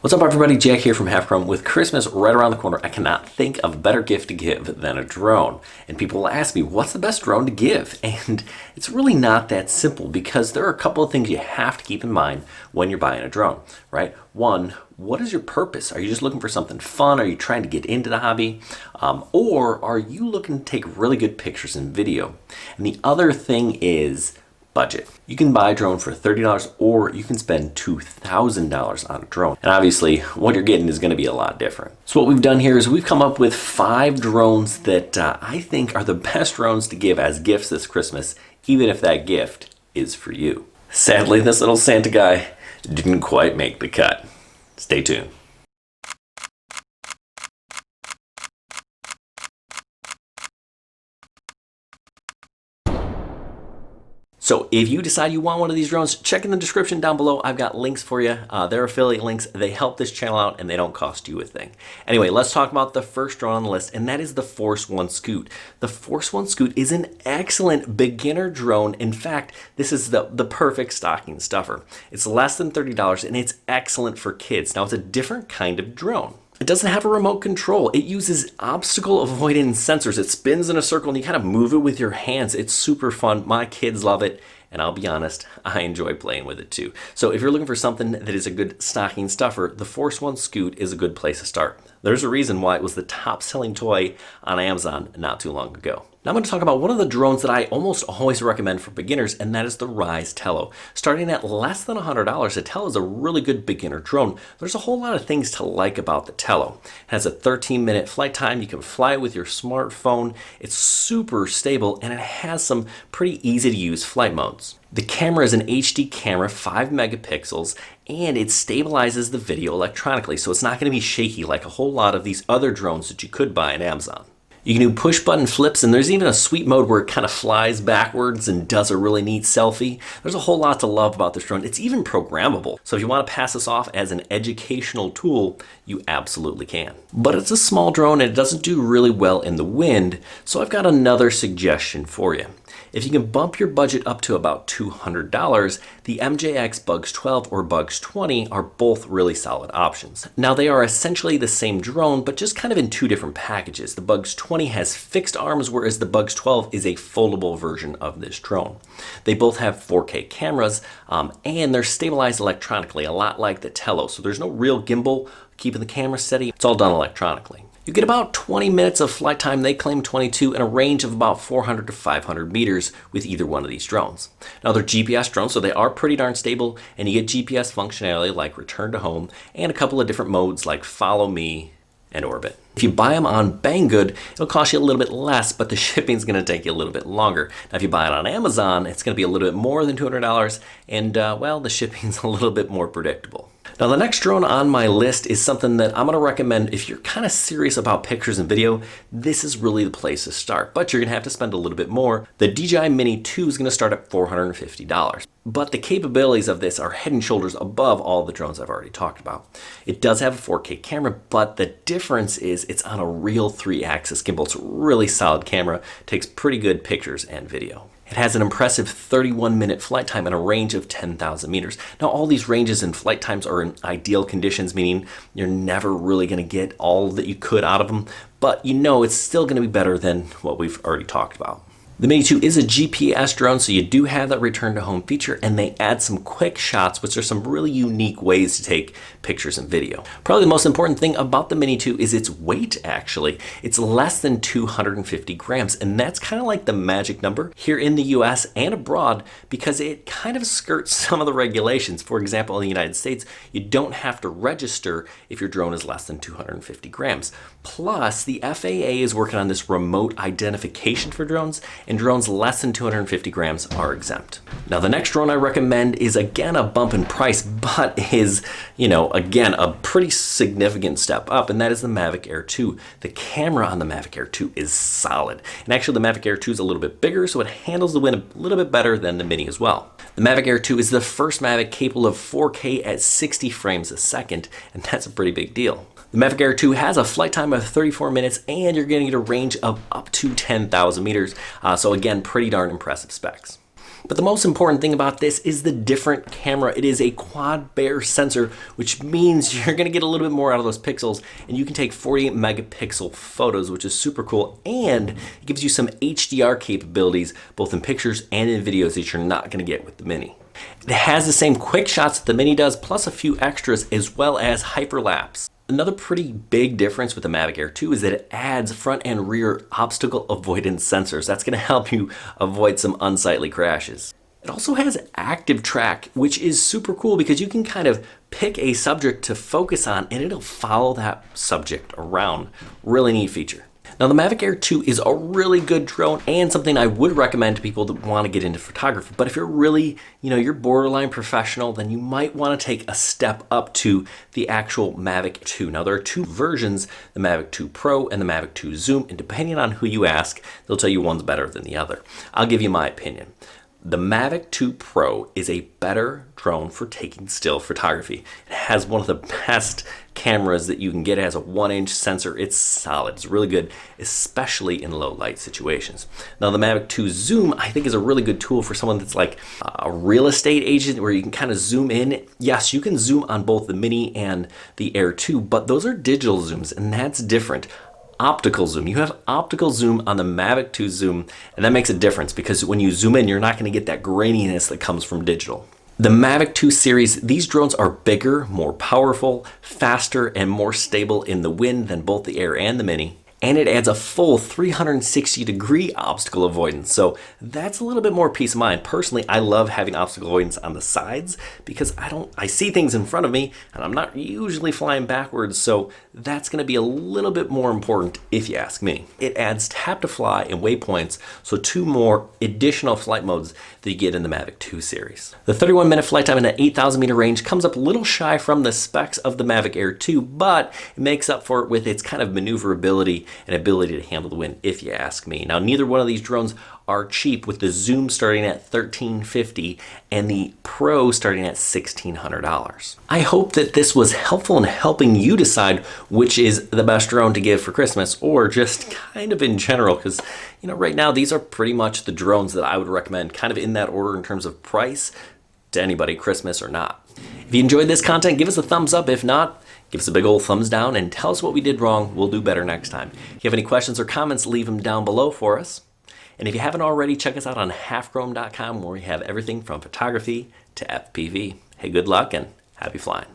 What's up everybody, Jack here from Half-Chrome. With Christmas right around the corner, I cannot think of a better gift to give than a drone. And people will ask me, what's the best drone to give? And it's really not that simple because there are a couple of things you have to keep in mind when you're buying a drone, right? One, what is your purpose? Are you just looking for something fun? Are you trying to get into the hobby? Or are you looking to take really good pictures and video? And the other thing is budget. You can buy a drone for $30 or you can spend $2,000 on a drone. And obviously what you're getting is going to be a lot different. So what we've done here is we've come up with 5 drones that I think are the best drones to give as gifts this Christmas, even if that gift is for you. Sadly, this little Santa guy didn't quite make the cut. Stay tuned. So if you decide you want one of these drones, check in the description down below. I've got links for you. They're affiliate links. They help this channel out and they don't cost you a thing. Anyway, let's talk about the first drone on the list, and that is the Force One Scoot. The Force One Scoot is an excellent beginner drone. In fact, this is the perfect stocking stuffer. It's less than $30 and it's excellent for kids. Now, it's a different kind of drone. It doesn't have a remote control. It uses obstacle avoidance sensors. It spins in a circle and you kind of move it with your hands. It's super fun. My kids love it. And I'll be honest, I enjoy playing with it too. So if you're looking for something that is a good stocking stuffer, the Force One Scoot is a good place to start. There's a reason why it was the top selling toy on Amazon not too long ago. Now I'm going to talk about one of the drones that I almost always recommend for beginners, and that is the Ryze Tello. Starting at less than $100, the Tello is a really good beginner drone. There's a whole lot of things to like about the Tello. It has a 13-minute flight time. You can fly it with your smartphone. It's super stable, and it has some pretty easy to use flight modes. The camera is an HD camera, 5 megapixels, and it stabilizes the video electronically, so it's not going to be shaky like a whole lot of these other drones that you could buy on Amazon. You can do push button flips, and there's even a sweet mode where it kind of flies backwards and does a really neat selfie. There's a whole lot to love about this drone. It's even programmable. So if you want to pass this off as an educational tool, you absolutely can. But it's a small drone and it doesn't do really well in the wind. So I've got another suggestion for you. If you can bump your budget up to about $200, the MJX Bugs 12 or Bugs 20 are both really solid options. Now they are essentially the same drone, but just kind of in 2 different packages. The Bugs 20 has fixed arms, whereas the Bugs 12 is a foldable version of this drone. They both have 4K cameras, and they're stabilized electronically, a lot like the Tello. So there's no real gimbal keeping the camera steady. It's all done electronically. You get about 20 minutes of flight time, they claim 22, and a range of about 400 to 500 meters with either one of these drones. Now they're GPS drones, so they are pretty darn stable, and you get GPS functionality like return to home, and a couple of different modes like follow me and orbit. If you buy them on Banggood, it'll cost you a little bit less, but the shipping is going to take you a little bit longer. Now if you buy it on Amazon, it's going to be a little bit more than $200, and well, the shipping's a little bit more predictable. Now the next drone on my list is something that I'm going to recommend if you're kind of serious about pictures and video. This is really the place to start, but you're going to have to spend a little bit more. The DJI Mini 2 is going to start at $450. But the capabilities of this are head and shoulders above all the drones I've already talked about. It does have a 4K camera, but the difference is it's on a real 3-axis gimbal. It's a really solid camera, takes pretty good pictures and video. It has an impressive 31-minute flight time and a range of 10,000 meters. Now, all these ranges and flight times are in ideal conditions, meaning you're never really going to get all that you could out of them, but you know it's still going to be better than what we've already talked about. The Mini 2 is a GPS drone, so you do have that return to home feature, and they add some quick shots, which are some really unique ways to take pictures and video. Probably the most important thing about the Mini 2 is its weight, actually. It's less than 250 grams, and that's kind of like the magic number here in the US and abroad because it kind of skirts some of the regulations. For example, in the United States, you don't have to register if your drone is less than 250 grams. Plus, the FAA is working on this remote identification for drones, and drones less than 250 grams are exempt. Now the next drone I recommend is again a bump in price, but is, again, a pretty significant step up, and that is the Mavic Air 2. The camera on the Mavic Air 2 is solid, and actually the Mavic Air 2 is a little bit bigger, so it handles the wind a little bit better than the Mini as well. The Mavic Air 2 is the first Mavic capable of 4K at 60 frames a second, and that's a pretty big deal. The Mavic Air 2 has a flight time of 34 minutes and you're going to get a range of up to 10,000 meters. So again, pretty darn impressive specs. But the most important thing about this is the different camera. It is a quad Bayer sensor, which means you're gonna get a little bit more out of those pixels, and you can take 48 megapixel photos, which is super cool, and it gives you some HDR capabilities, both in pictures and in videos that you're not gonna get with the Mini. It has the same quick shots that the Mini does, plus a few extras, as well as hyperlapse. Another pretty big difference with the Mavic Air 2 is that it adds front and rear obstacle avoidance sensors. That's gonna help you avoid some unsightly crashes. It also has active track, which is super cool because you can kind of pick a subject to focus on and it'll follow that subject around. Really neat feature. Now the Mavic Air 2 is a really good drone and something I would recommend to people that want to get into photography. But if you're really, you're borderline professional, then you might want to take a step up to the actual Mavic 2. Now there are two versions, the Mavic 2 Pro and the Mavic 2 Zoom, and depending on who you ask, they'll tell you one's better than the other. I'll give you my opinion. The Mavic 2 Pro is a better drone for taking still photography. It has one of the best cameras that you can get. It has a 1-inch sensor. It's solid. It's really good, especially in low light situations. Now the Mavic 2 Zoom, I think, is a really good tool for someone that's like a real estate agent where you can kind of zoom in. Yes, you can zoom on both the Mini and the Air 2, but those are digital zooms and that's different. Optical zoom. You have optical zoom on the Mavic 2 Zoom, and that makes a difference because when you zoom in, you're not going to get that graininess that comes from digital. The Mavic 2 series, these drones are bigger, more powerful, faster, and more stable in the wind than both the Air and the Mini. And it adds a full 360-degree obstacle avoidance. So that's a little bit more peace of mind. Personally, I love having obstacle avoidance on the sides because I see things in front of me and I'm not usually flying backwards. So that's gonna be a little bit more important if you ask me. It adds tap to fly and waypoints. So 2 more additional flight modes that you get in the Mavic 2 series. The 31-minute flight time in an 8,000 meter range comes up a little shy from the specs of the Mavic Air 2, but it makes up for it with its kind of maneuverability and ability to handle the wind, if you ask me. Now, neither one of these drones are cheap, with the Zoom starting at $1,350 and the Pro starting at $1,600. I hope that this was helpful in helping you decide which is the best drone to give for Christmas, or just kind of in general, because right now these are pretty much the drones that I would recommend, kind of in that order in terms of price to anybody, Christmas or not. If you enjoyed this content, give us a thumbs up. If not, give us a big old thumbs down and tell us what we did wrong. We'll do better next time. If you have any questions or comments, leave them down below for us. And if you haven't already, check us out on halfchrome.com, where we have everything from photography to FPV. Hey, good luck and happy flying.